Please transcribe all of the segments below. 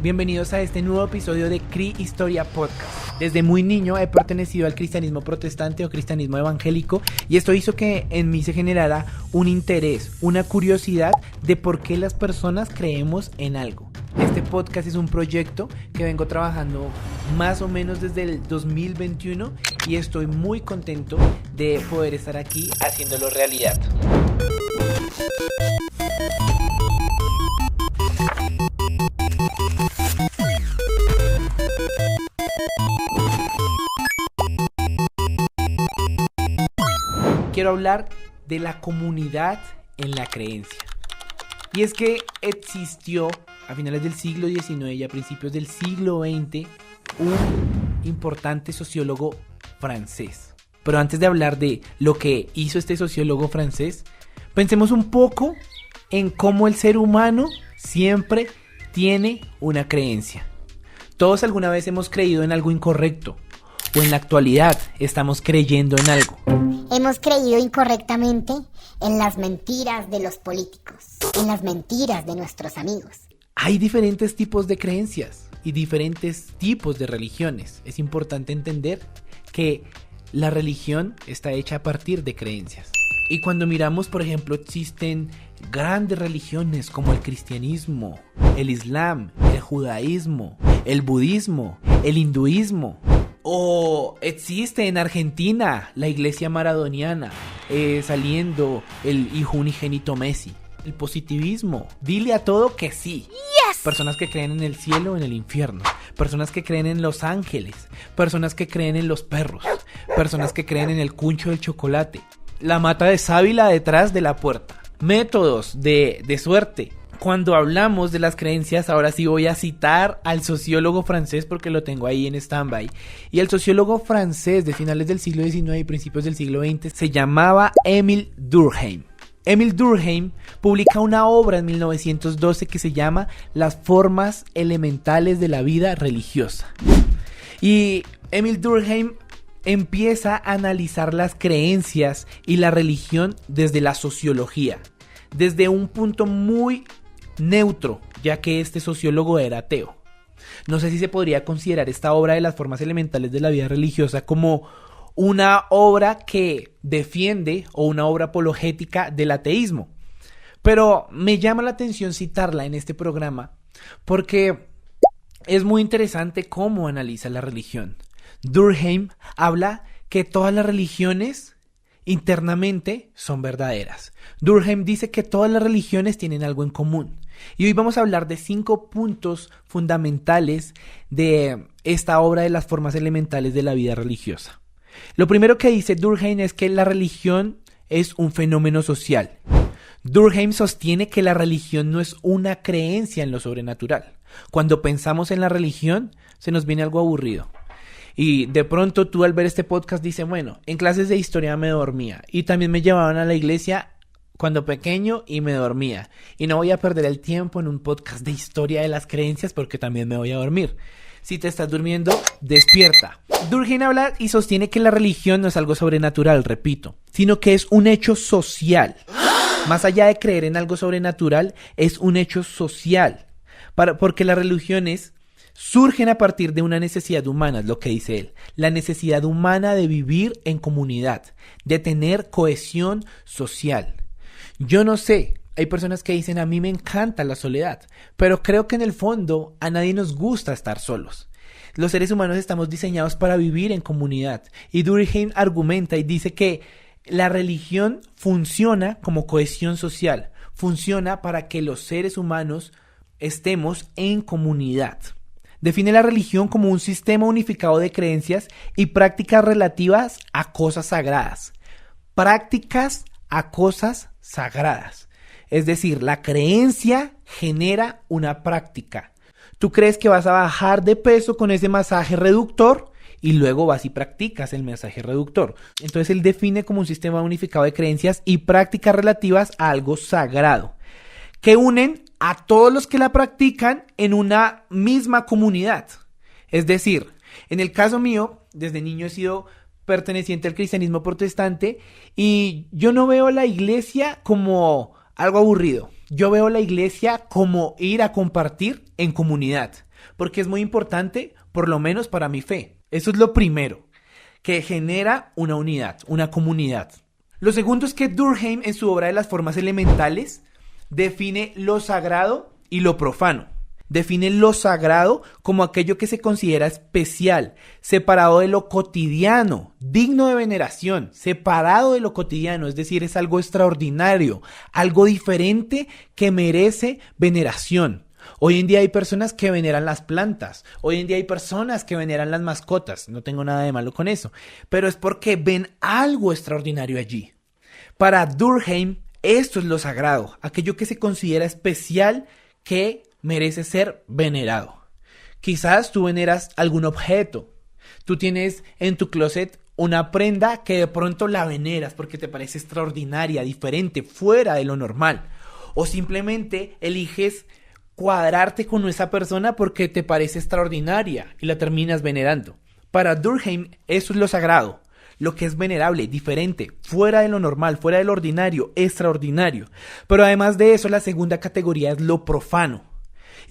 Bienvenidos a este nuevo episodio de CRI Historia Podcast. Desde muy niño he pertenecido al cristianismo protestante o cristianismo evangélico y esto hizo que en mí se generara un interés, una curiosidad de por qué las personas creemos en algo. Este podcast es un proyecto que vengo trabajando más o menos desde el 2021 y estoy muy contento de poder estar aquí haciéndolo realidad. Quiero hablar de la comunidad en la creencia. Y es que existió a finales del siglo XIX y a principios del siglo XX un importante sociólogo francés. Pero antes de hablar de lo que hizo este sociólogo francés, pensemos un poco en cómo el ser humano siempre tiene una creencia. Todos alguna vez hemos creído en algo incorrecto o en la actualidad estamos creyendo en algo. Hemos creído incorrectamente en las mentiras de los políticos, en las mentiras de nuestros amigos. Hay diferentes tipos de creencias y diferentes tipos de religiones. Es importante entender que la religión está hecha a partir de creencias. Y cuando miramos, por ejemplo, existen grandes religiones como el cristianismo, el islam, el judaísmo, el budismo, el hinduismo. O existe en Argentina la iglesia maradoniana, saliendo el hijo unigénito Messi. El positivismo, dile a todo que sí. Yes. Personas que creen en el cielo o en el infierno. Personas que creen en los ángeles. Personas que creen en los perros. Personas que creen en el cuncho del chocolate. La mata de sábila detrás de la puerta. Métodos de suerte. Cuando hablamos de las creencias, ahora sí voy a citar al sociólogo francés porque lo tengo ahí en stand-by. Y el sociólogo francés de finales del siglo XIX y principios del siglo XX se llamaba Émile Durkheim. Émile Durkheim publica una obra en 1912 que se llama Las formas elementales de la vida religiosa. Y Émile Durkheim empieza a analizar las creencias y la religión desde la sociología, desde un punto muy neutro, ya que este sociólogo era ateo. No sé si se podría considerar esta obra de las formas elementales de la vida religiosa como una obra que defiende o una obra apologética del ateísmo. Pero me llama la atención citarla en este programa porque es muy interesante cómo analiza la religión. Durkheim habla que todas las religiones internamente son verdaderas. Durkheim dice que todas las religiones tienen algo en común. Y hoy vamos a hablar de 5 puntos fundamentales de esta obra de las formas elementales de la vida religiosa. Lo primero que dice Durkheim es que la religión es un fenómeno social. Durkheim sostiene que la religión no es una creencia en lo sobrenatural. Cuando pensamos en la religión, se nos viene algo aburrido. Y de pronto tú al ver este podcast dices, bueno, en clases de historia me dormía y también me llevaban a la iglesia cuando pequeño y me dormía. Y no voy a perder el tiempo en un podcast de historia de las creencias porque también me voy a dormir. Si te estás durmiendo, despierta. Durkheim habla y sostiene que la religión no es algo sobrenatural, repito, sino que es un hecho social. Más allá de creer en algo sobrenatural, es un hecho social. Porque las religiones surgen a partir de una necesidad humana, es lo que dice él. La necesidad humana de vivir en comunidad, de tener cohesión social. Yo no sé, hay personas que dicen a mí me encanta la soledad, pero creo que en el fondo a nadie nos gusta estar solos. Los seres humanos estamos diseñados para vivir en comunidad y Durkheim argumenta y dice que la religión funciona como cohesión social, funciona para que los seres humanos estemos en comunidad. Define la religión como un sistema unificado de creencias y prácticas relativas a cosas sagradas. Prácticas a cosas sagradas. Es decir, la creencia genera una práctica. Tú crees que vas a bajar de peso con ese masaje reductor y luego vas y practicas el masaje reductor. Entonces él define como un sistema unificado de creencias y prácticas relativas a algo sagrado, que unen a todos los que la practican en una misma comunidad. Es decir, en el caso mío, desde niño he sido perteneciente al cristianismo protestante y yo no veo la iglesia como algo aburrido. Yo veo la iglesia como ir a compartir en comunidad, porque es muy importante, por lo menos para mi fe. Eso es lo primero, que genera una unidad, una comunidad. Lo segundo es que Durkheim, en su obra de las formas elementales, define lo sagrado y lo profano. Define lo sagrado como aquello que se considera especial, separado de lo cotidiano, digno de veneración, separado de lo cotidiano, es decir, es algo extraordinario, algo diferente que merece veneración. Hoy en día hay personas que veneran las plantas, hoy en día hay personas que veneran las mascotas, no tengo nada de malo con eso, pero es porque ven algo extraordinario allí. Para Durkheim, esto es lo sagrado, aquello que se considera especial que merece ser venerado. Quizás tú veneras algún objeto. Tú tienes en tu closet una prenda que de pronto la veneras porque te parece extraordinaria, diferente, fuera de lo normal. O simplemente eliges cuadrarte con esa persona porque te parece extraordinaria y la terminas venerando. Para Durkheim eso es lo sagrado, lo que es venerable, diferente, fuera de lo normal, fuera de lo ordinario, extraordinario. Pero además de eso, la segunda categoría es lo profano.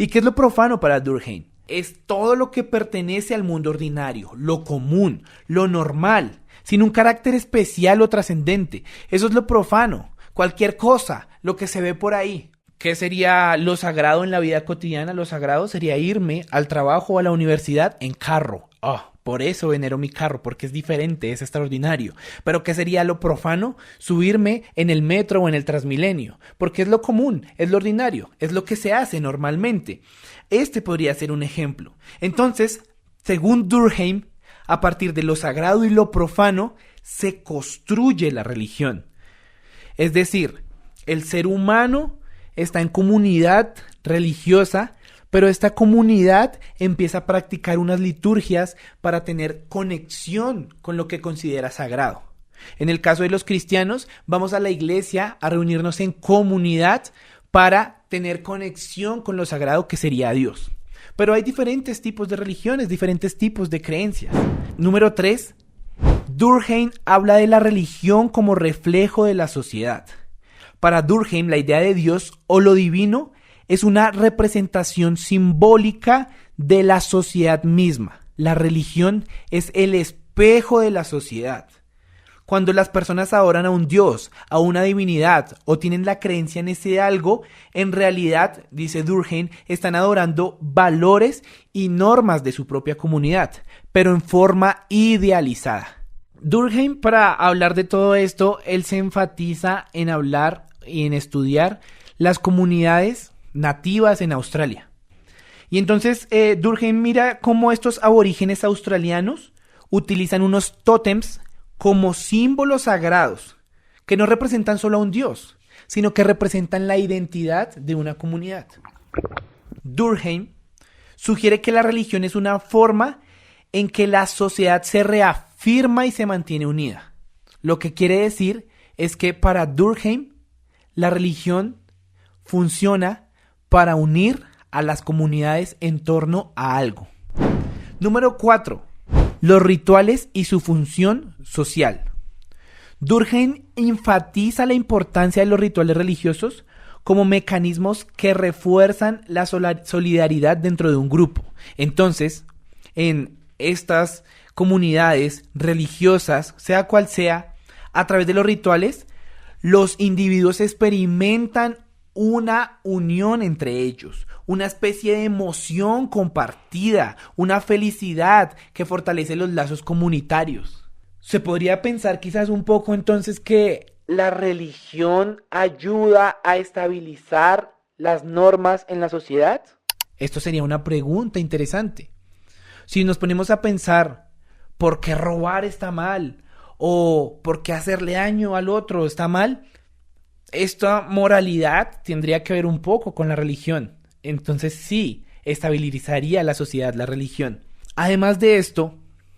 ¿Y qué es lo profano para Durkheim? Es todo lo que pertenece al mundo ordinario, lo común, lo normal, sin un carácter especial o trascendente. Eso es lo profano, cualquier cosa, lo que se ve por ahí. ¿Qué sería lo sagrado en la vida cotidiana? Lo sagrado sería irme al trabajo o a la universidad en carro. Por eso venero mi carro, porque es diferente, es extraordinario. Pero ¿qué sería lo profano? Subirme en el metro o en el Transmilenio, porque es lo común, es lo ordinario, es lo que se hace normalmente. Este podría ser un ejemplo. Entonces, según Durkheim, a partir de lo sagrado y lo profano, se construye la religión. Es decir, el ser humano está en comunidad religiosa, pero esta comunidad empieza a practicar unas liturgias para tener conexión con lo que considera sagrado. En el caso de los cristianos, vamos a la iglesia a reunirnos en comunidad para tener conexión con lo sagrado que sería Dios. Pero hay diferentes tipos de religiones, diferentes tipos de creencias. Número 3, Durkheim habla de la religión como reflejo de la sociedad. Para Durkheim, la idea de Dios o lo divino es una representación simbólica de la sociedad misma. La religión es el espejo de la sociedad. Cuando las personas adoran a un Dios, a una divinidad o tienen la creencia en ese algo, en realidad, dice Durkheim, están adorando valores y normas de su propia comunidad, pero en forma idealizada. Durkheim, para hablar de todo esto, él se enfatiza en hablar y en estudiar las comunidades nativas en Australia. Y entonces Durkheim mira cómo estos aborígenes australianos utilizan unos tótems como símbolos sagrados que no representan solo a un dios, sino que representan la identidad de una comunidad. Durkheim sugiere que la religión es una forma en que la sociedad se reafirma y se mantiene unida. Lo que quiere decir es que para Durkheim la religión funciona para unir a las comunidades en torno a algo. Número 4. Los rituales y su función social. Durkheim enfatiza la importancia de los rituales religiosos como mecanismos que refuerzan la solidaridad dentro de un grupo. Entonces, en estas comunidades religiosas, sea cual sea, a través de los rituales, los individuos experimentan una unión entre ellos, una especie de emoción compartida, una felicidad que fortalece los lazos comunitarios. Se podría pensar quizás un poco entonces que la religión ayuda a estabilizar las normas en la sociedad. Esto sería una pregunta interesante. Si nos ponemos a pensar, ¿por qué robar está mal? ¿O por qué hacerle daño al otro está mal? Esta moralidad tendría que ver un poco con la religión. Entonces sí, estabilizaría la sociedad, la religión. Además de esto,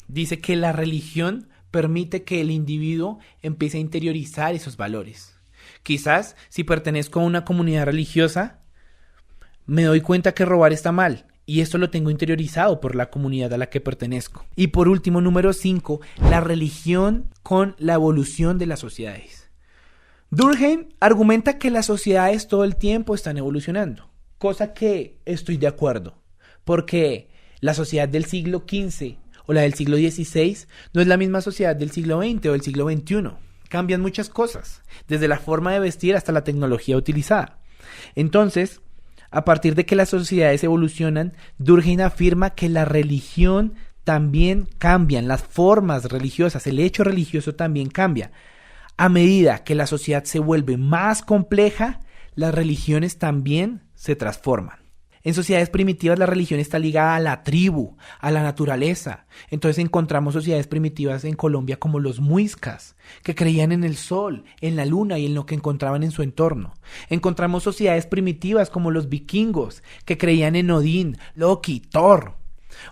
dice que la religión permite que el individuo empiece a interiorizar esos valores. Quizás, si pertenezco a una comunidad religiosa, me doy cuenta que robar está mal. Y esto lo tengo interiorizado por la comunidad a la que pertenezco. Y por último, número 5, la religión con la evolución de las sociedades. Durkheim argumenta que las sociedades todo el tiempo están evolucionando, cosa que estoy de acuerdo, porque la sociedad del siglo XV o la del siglo XVI no es la misma sociedad del siglo XX o del siglo XXI. Cambian muchas cosas, desde la forma de vestir hasta la tecnología utilizada. Entonces, a partir de que las sociedades evolucionan, Durkheim afirma que la religión también cambian, las formas religiosas, el hecho religioso también cambia. A medida que la sociedad se vuelve más compleja, las religiones también se transforman. En sociedades primitivas la religión está ligada a la tribu, a la naturaleza. Entonces encontramos sociedades primitivas en Colombia como los muiscas, que creían en el sol, en la luna y en lo que encontraban en su entorno. Encontramos sociedades primitivas como los vikingos, que creían en Odín, Loki, Thor.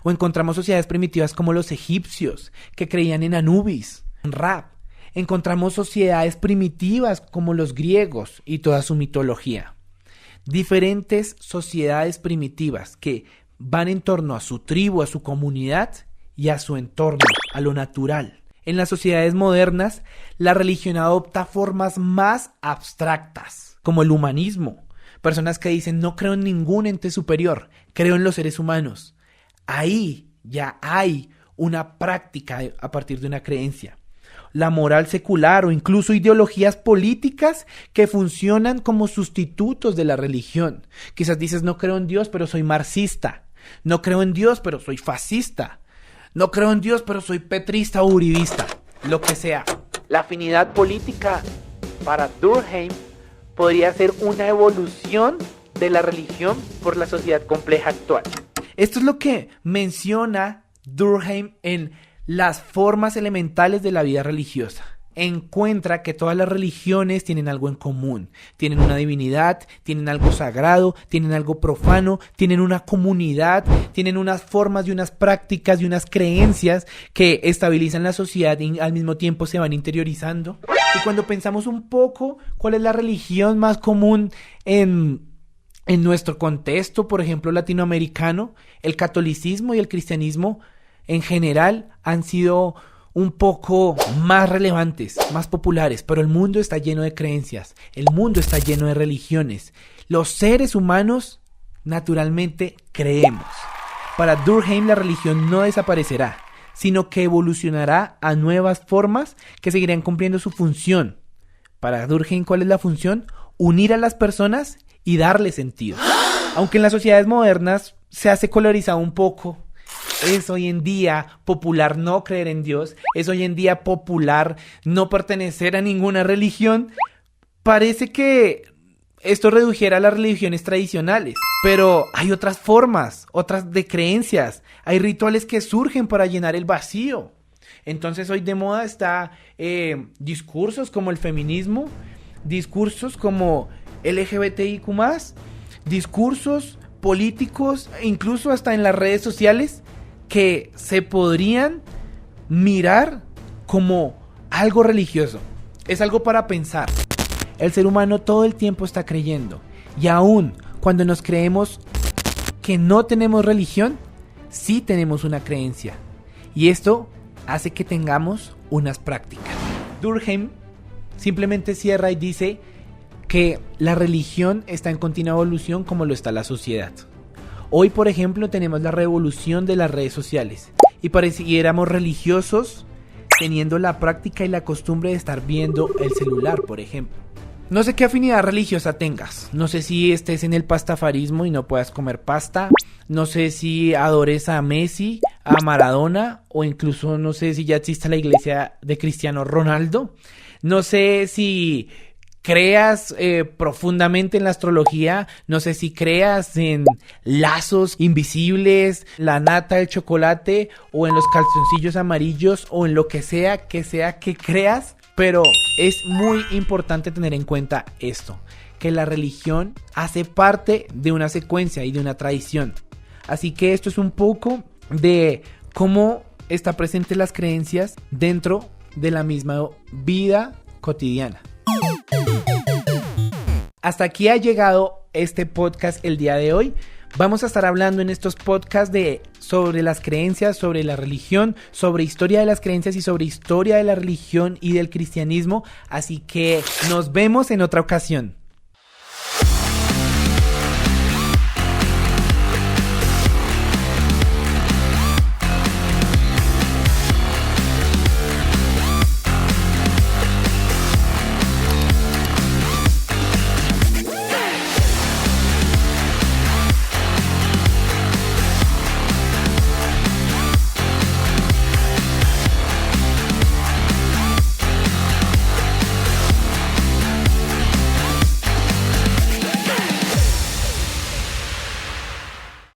O encontramos sociedades primitivas como los egipcios, que creían en Anubis, en Ra. Encontramos sociedades primitivas como los griegos y toda su mitología. Diferentes sociedades primitivas que van en torno a su tribu, a su comunidad y a su entorno, a lo natural. En las sociedades modernas, la religión adopta formas más abstractas, como el humanismo. Personas que dicen, no creo en ningún ente superior, creo en los seres humanos. Ahí ya hay una práctica a partir de una creencia. La moral secular o incluso ideologías políticas que funcionan como sustitutos de la religión. Quizás dices, no creo en Dios, pero soy marxista. No creo en Dios, pero soy fascista. No creo en Dios, pero soy petrista o uribista. Lo que sea. La afinidad política para Durkheim podría ser una evolución de la religión por la sociedad compleja actual. Esto es lo que menciona Durkheim en las formas elementales de la vida religiosa. Encuentra que todas las religiones tienen algo en común. Tienen una divinidad, tienen algo sagrado, tienen algo profano, tienen una comunidad, tienen unas formas y unas prácticas y unas creencias que estabilizan la sociedad y al mismo tiempo se van interiorizando. Y cuando pensamos un poco cuál es la religión más común en nuestro contexto, por ejemplo, latinoamericano, el catolicismo y el cristianismo en general han sido un poco más relevantes, más populares, pero el mundo está lleno de creencias, el mundo está lleno de religiones. Los seres humanos naturalmente creemos. Para Durkheim la religión no desaparecerá, sino que evolucionará a nuevas formas que seguirán cumpliendo su función. Para Durkheim, ¿cuál es la función? Unir a las personas y darle sentido. Aunque en las sociedades modernas se ha secularizado un poco, es hoy en día popular no creer en Dios, es hoy en día popular no pertenecer a ninguna religión, parece que esto redujera a las religiones tradicionales. Pero hay otras formas, otras de creencias, hay rituales que surgen para llenar el vacío. Entonces hoy de moda está discursos como el feminismo, discursos como LGBTIQ+, discursos políticos, e incluso hasta en las redes sociales, que se podrían mirar como algo religioso. Es algo para pensar. El ser humano todo el tiempo está creyendo. Y aún cuando nos creemos que no tenemos religión, sí tenemos una creencia. Y esto hace que tengamos unas prácticas. Durkheim simplemente cierra y dice que la religión está en continua evolución como lo está la sociedad. Hoy, por ejemplo, tenemos la revolución de las redes sociales y pareciéramos religiosos teniendo la práctica y la costumbre de estar viendo el celular, por ejemplo. No sé qué afinidad religiosa tengas. No sé si estés en el pastafarismo y no puedas comer pasta. No sé si adores a Messi, a Maradona, o incluso no sé si ya existe la iglesia de Cristiano Ronaldo. No sé si creas profundamente en la astrología, no sé si creas en lazos invisibles, la nata del chocolate o en los calzoncillos amarillos o en lo que sea que creas, pero es muy importante tener en cuenta esto, que la religión hace parte de una secuencia y de una tradición. Así que esto es un poco de cómo está presente las creencias dentro de la misma vida cotidiana. Hasta aquí ha llegado este podcast el día de hoy. Vamos a estar hablando en estos podcasts sobre las creencias, sobre la religión, sobre historia de las creencias y sobre historia de la religión y del cristianismo. Así que nos vemos en otra ocasión.